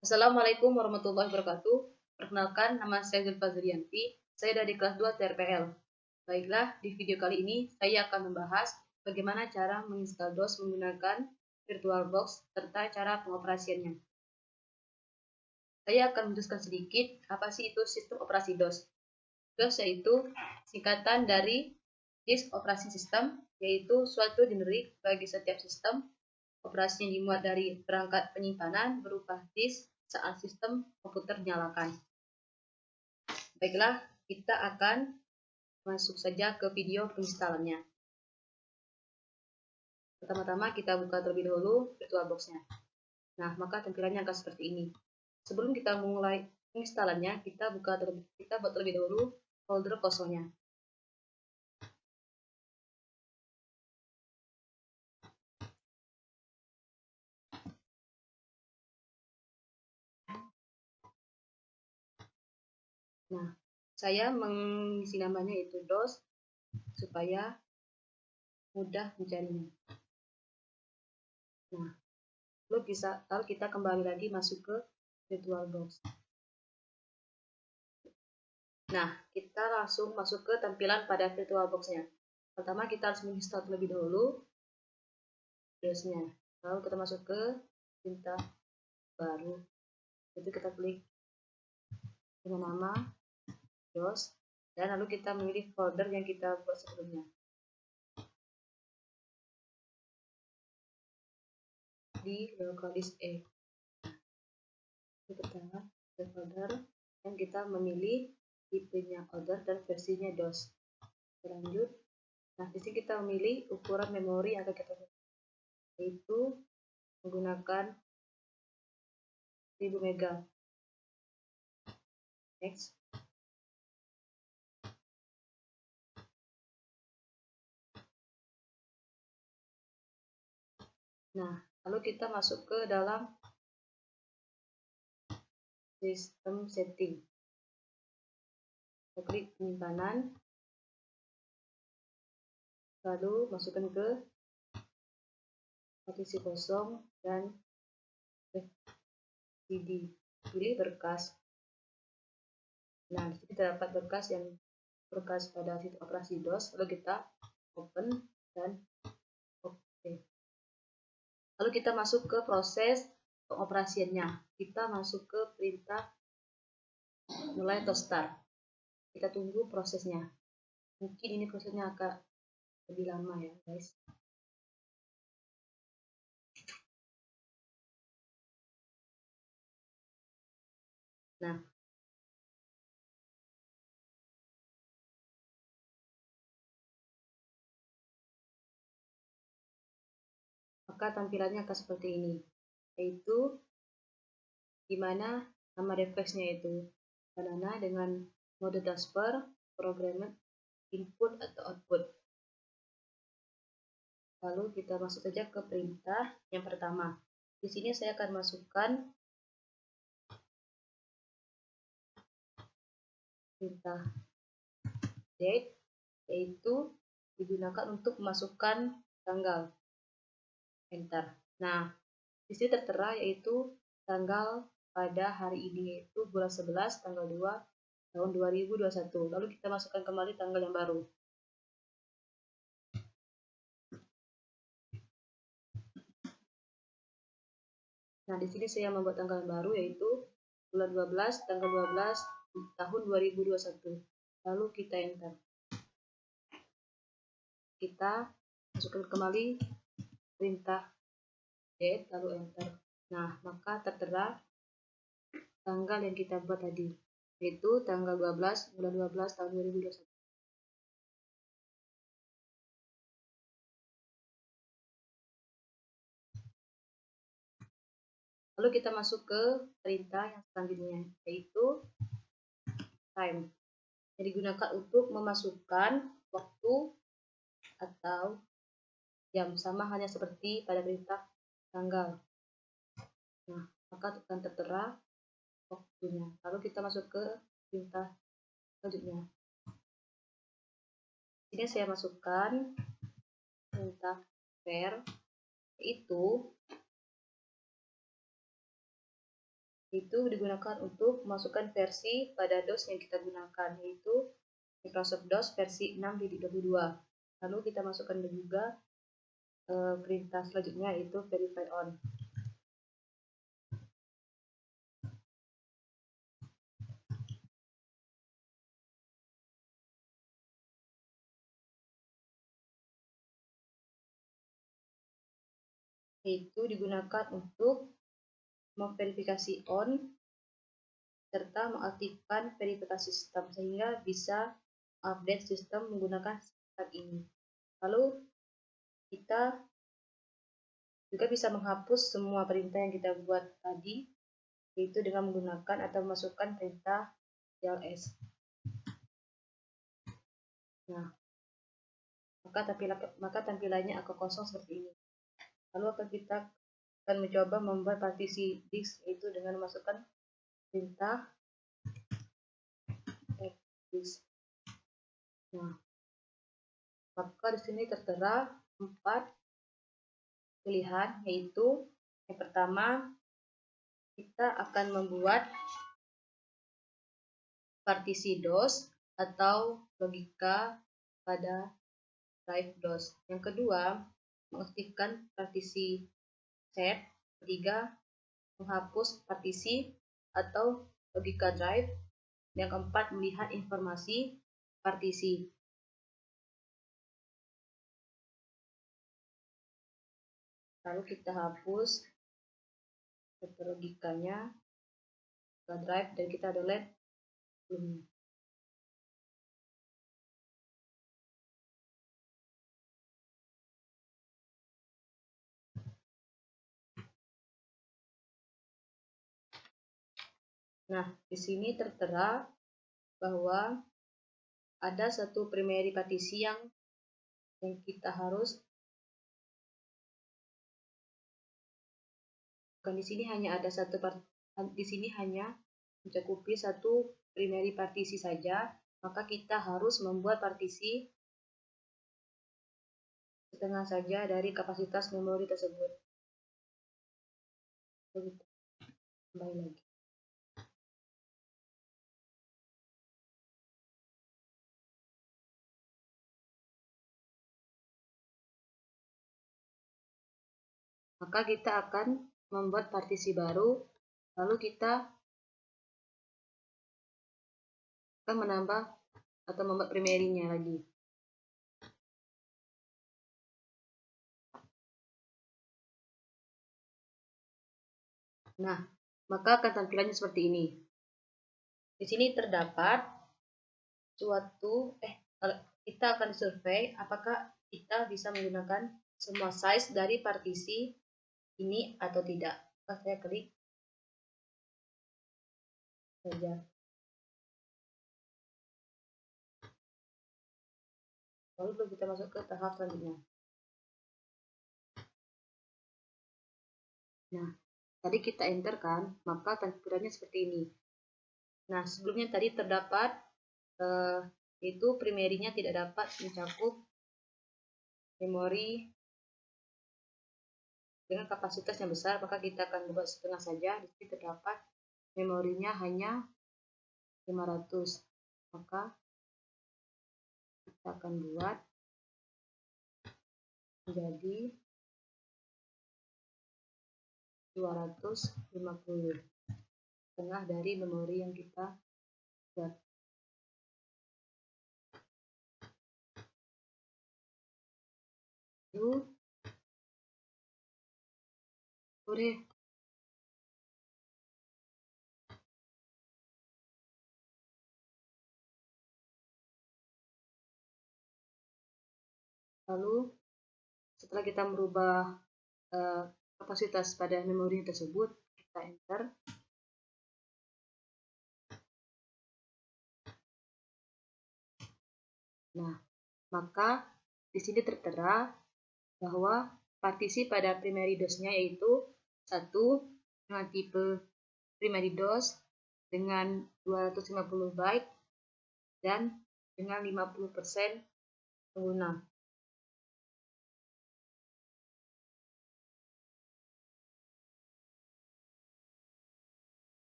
Assalamualaikum warahmatullahi wabarakatuh. Perkenalkan, nama saya Zulfa Zurianti. Saya dari kelas 2 TRPL. Baiklah, di video kali ini saya akan membahas bagaimana cara menginstal DOS menggunakan VirtualBox serta cara pengoperasiannya. Saya akan menjelaskan sedikit apa sih itu sistem operasi DOS. DOS yaitu singkatan dari Disk Operation System, yaitu suatu generik bagi setiap sistem. Operasi yang dimuat dari perangkat penyimpanan berupa disk saat sistem komputer dinyalakan. Baiklah, kita akan masuk saja ke video penginstalannya. Pertama-tama kita buka terlebih dahulu VirtualBox-nya. Nah, maka tampilannya akan seperti ini. Sebelum kita memulai penginstalannya, kita buat terlebih dahulu folder kosongnya. Nah, saya mengisi namanya itu DOS supaya mudah mencarinya. Nah, lalu kita kembali lagi masuk ke VirtualBox. Nah, kita langsung masuk ke tampilan pada VirtualBox-nya. Pertama, kita harus menginstal terlebih dahulu DOS-nya. Lalu kita masuk ke perintah baru. Itu kita klik dengan nama DOS, dan lalu kita memilih folder yang kita buat sebelumnya. Di local disk E. Kita ke folder dan kita memilih tipenya order dan versinya DOS. Lanjut. Nah, di sini kita memilih ukuran memori yang akan kita gunakan, yaitu menggunakan 1000 MB. Next. Nah, lalu kita masuk ke dalam sistem setting. Kita klik penyimpanan, lalu masukkan ke partisi kosong dan CD. Pilih berkas. Nah, di sini terdapat berkas pada sistem operasi DOS. Lalu kita open dan oke. Lalu kita masuk ke proses pengoperasiannya. Kita masuk ke perintah mulai atau start. Kita tunggu prosesnya. Mungkin ini prosesnya agak lebih lama ya, guys. Nah, maka tampilannya akan seperti ini, yaitu di mana nama device-nya itu banana dengan mode transfer, programmer, input atau output. Lalu kita masuk saja ke perintah yang pertama. Di sini saya akan masukkan perintah date, yaitu digunakan untuk memasukkan tanggal. Enter. Nah, di sini tertera yaitu tanggal pada hari ini, yaitu bulan 11 tanggal 2 tahun 2021. Lalu kita masukkan kembali tanggal yang baru. Nah, di sini saya membuat tanggal yang baru, yaitu bulan 12 tanggal 12 tahun 2021. Lalu kita enter. Kita masukkan kembali perintah date lalu enter. Nah, maka tertera tanggal yang kita buat tadi, yaitu tanggal 12 bulan 12 tahun 2021. Lalu kita masuk ke perintah yang selanjutnya, yaitu time, yang digunakan untuk memasukkan waktu atau jam, sama hanya seperti pada perintah tanggal. Nah, maka akan tertera waktunya. Lalu kita masuk ke perintah selanjutnya. Ini saya masukkan perintah var, yaitu Itu digunakan untuk memasukkan versi pada DOS yang kita gunakan, yaitu Microsoft DOS versi 6.22. Lalu kita masukkan juga perintah selanjutnya, yaitu verify on. Itu digunakan untuk memverifikasi on serta mengaktifkan verifikasi sistem sehingga bisa update sistem menggunakan sistem ini. Lalu kita juga bisa menghapus semua perintah yang kita buat tadi, yaitu dengan menggunakan atau memasukkan perintah ls. Nah, maka tampilannya akan kosong seperti ini. Lalu kita akan mencoba membuat partisi disk, yaitu dengan memasukkan perintah fdisk. Nah, maka di sini tertera 4 pilihan, yaitu yang pertama kita akan membuat partisi DOS atau logika pada drive DOS. Yang kedua, mengaktifkan partisi set. Ketiga, menghapus partisi atau logika drive. Yang keempat, melihat informasi partisi. Lalu kita hapus logikanya ke drive dan kita delete sebelumnya. Nah, di sini tertera bahwa ada satu primary partisi yang kita harus. Bukan, di sini hanya ada di sini hanya mencakupi satu primary partisi saja, maka kita harus membuat partisi setengah saja dari kapasitas memori tersebut. Kembali lagi. Maka kita akan membuat partisi baru, lalu kita akan menambah atau membuat primary-nya lagi. Nah, maka akan tampilannya seperti ini. Di sini terdapat kita akan survei apakah kita bisa menggunakan semua size dari partisi ini atau tidak. Maka saya klik saja. Lalu kita masuk ke tahap selanjutnya. Nah, tadi kita enter kan, maka tampilannya seperti ini. Nah, sebelumnya tadi terdapat itu primary-nya tidak dapat mencakup memori dengan kapasitas yang besar, maka kita akan buat setengah saja. Di sini terdapat memorinya hanya 500, maka kita akan buat menjadi 250, setengah dari memori yang kita buat. Lalu setelah kita merubah kapasitas pada memori tersebut, kita enter. Nah, maka di sini tertera bahwa partisi pada primary DOS-nya yaitu 1 dengan tipe primary DOS dengan 250 byte dan dengan 50% pengguna.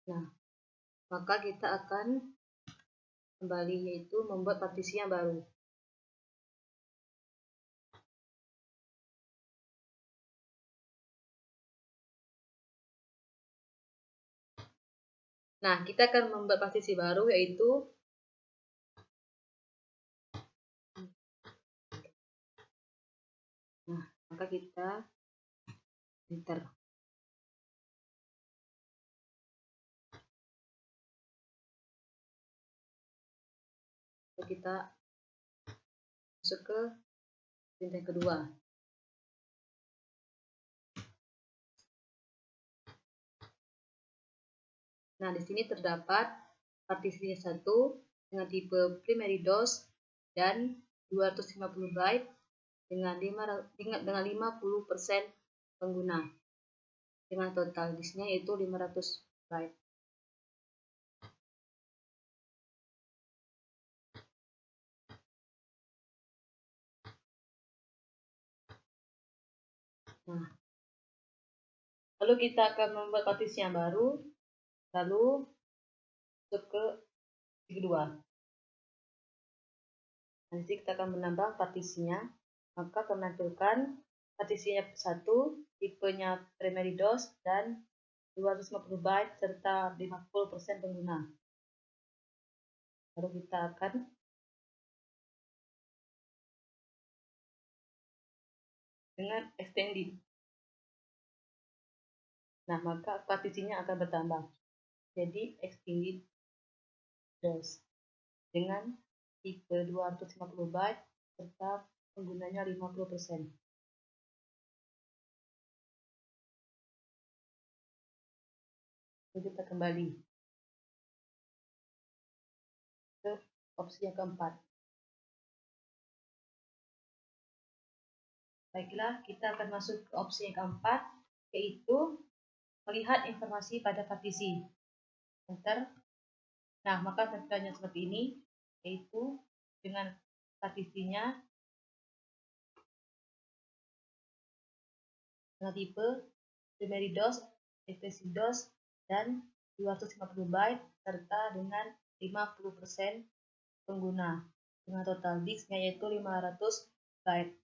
Nah, maka kita akan kembali, yaitu membuat partisi yang baru. Nah, kita akan membuat partisi baru, yaitu maka kita enter. Kita masuk ke perintah kedua. Nah, di sini terdapat partisi 1 dengan tipe primary DOS dan 250 byte dengan 50% pengguna dengan total disknya yaitu 500 byte. Nah, lalu kita akan membuat partisi yang baru, lalu masuk ke kedua. Nanti kita akan menambah partisinya, maka akan menampilkan partisinya 1, tipenya primary DOS dan 250 byte serta 50% pengguna. Lalu kita akan dengan extended. Nah, maka partisinya akan bertambah. Jadi extended DOS dengan tipe 250 byte serta penggunanya 50%. Lalu kita kembali ke opsi yang keempat. Baiklah, kita akan masuk ke opsi yang keempat, yaitu melihat informasi pada partisi. Enter. Nah, maka tampilannya seperti ini, yaitu dengan partisinya dengan tipe primary DOS, extensive DOS, dan 250 byte serta dengan 50% pengguna dengan total disknya yaitu 500 byte.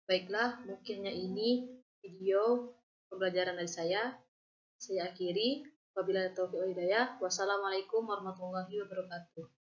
Baiklah, mungkinnya ini video pembelajaran dari saya. Saya akhiri. Wabillahi taufiq wal hidayah. Wassalamualaikum warahmatullahi wabarakatuh.